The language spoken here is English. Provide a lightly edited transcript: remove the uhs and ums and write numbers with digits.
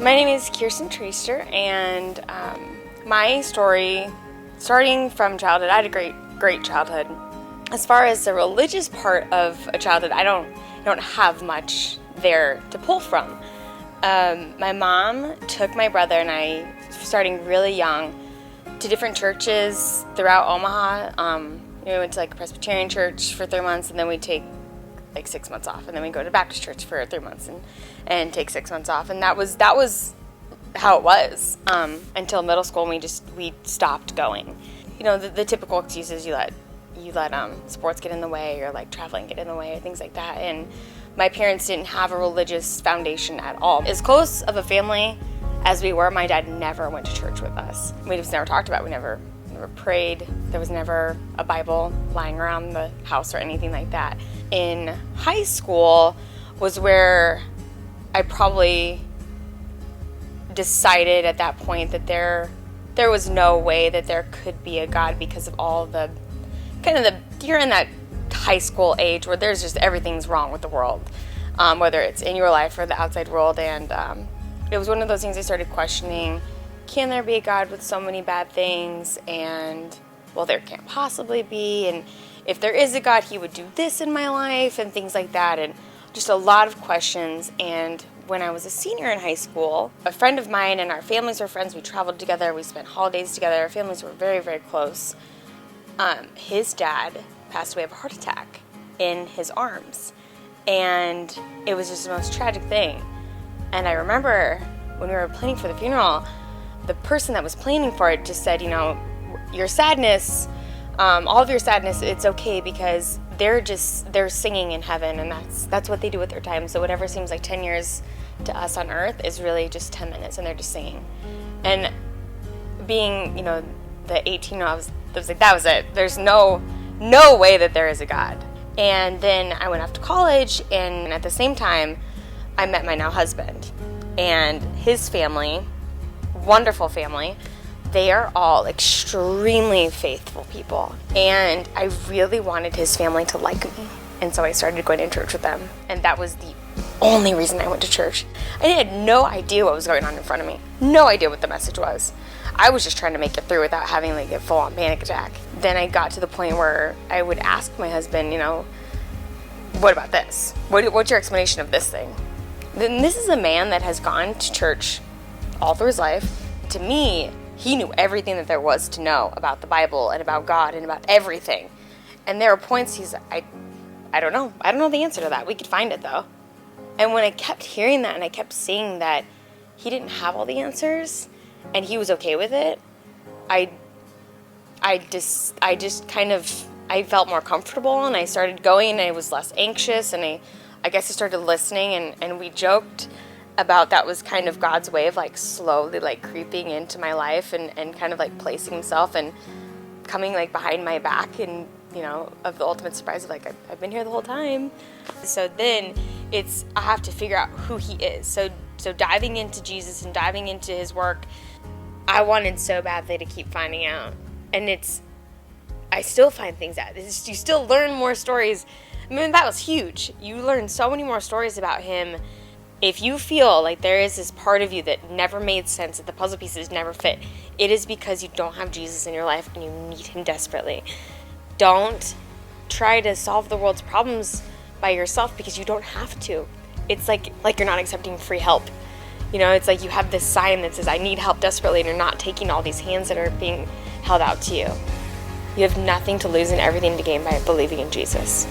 My name is Kirsten and my story, starting from childhood, I had a great childhood. As far as the religious part of a childhood, I don't have much there to pull from. My mom took my brother and I, starting really young, to different churches throughout Omaha. We went to like a Presbyterian church for 3 months, and then we'd take like 6 months off, and then we'd go to Baptist church for 3 months and take 6 months off, and that was how it was until middle school, and we stopped going. You know, the typical excuses, you let sports get in the way, or like traveling get in the way, or things like that. And my parents didn't have a religious foundation at all. As close of a family as we were, my dad never went to church with us. We just never talked about it. We never prayed. There was never a Bible lying around the house or anything like that. In high school was where I probably decided at that point that there was no way that there could be a God, because of all the you're in that high school age where there's just everything's wrong with the world, whether it's in your life or the outside world. And it was one of those things I started questioning: can there be a God with so many bad things? And well, there can't possibly be. And if there is a God, he would do this in my life, and things like that. And just a lot of questions. And when I was a senior in high school, a friend of mine and our families were friends. We traveled together. We spent holidays together. Our families were very, very close. His dad passed away of a heart attack in his arms. And it was just the most tragic thing. And I remember when we were planning for the funeral, the person that was planning for it just said, you know, your sadness, all of your sadness, it's okay, because they're singing in heaven, and that's what they do with their time. So whatever seems like 10 years to us on earth is really just 10 minutes, and they're just singing. And being, you know, the 18-year-old, I was like, that was it. There's no way that there is a God. And then I went off to college, and at the same time, I met my now husband and his family, wonderful family. They are all extremely faithful people, and I really wanted his family to like me, and so I started going to church with them, and that was the only reason I went to church. I had no idea what was going on in front of me, no idea what the message was. I was just trying to make it through without having like a full-on panic attack. Then I got to the point where I would ask my husband, you know, what about this? What's your explanation of this thing? Then this is a man that has gone to church all through his life. To me, he knew everything that there was to know about the Bible and about God and about everything. And there are points he's, I don't know. I don't know the answer to that. We could find it though. And when I kept hearing that and I kept seeing that he didn't have all the answers and he was okay with it, I felt more comfortable, and I started going, and I was less anxious, and I guess I started listening, and we joked about that was kind of God's way of like slowly like creeping into my life and kind of like placing himself and coming like behind my back, and you know, of the ultimate surprise of like I've been here the whole time. So then I have to figure out who he is. So diving into Jesus and diving into his work, I wanted so badly to keep finding out. And I still find things out. You still learn more stories. I mean, that was huge. You learn so many more stories about him. If you feel like there is this part of you that never made sense, that the puzzle pieces never fit, it is because you don't have Jesus in your life and you need him desperately. Don't try to solve the world's problems by yourself, because you don't have to. It's like you're not accepting free help. You know, it's like you have this sign that says, I need help desperately, and you're not taking all these hands that are being held out to you. You have nothing to lose and everything to gain by believing in Jesus.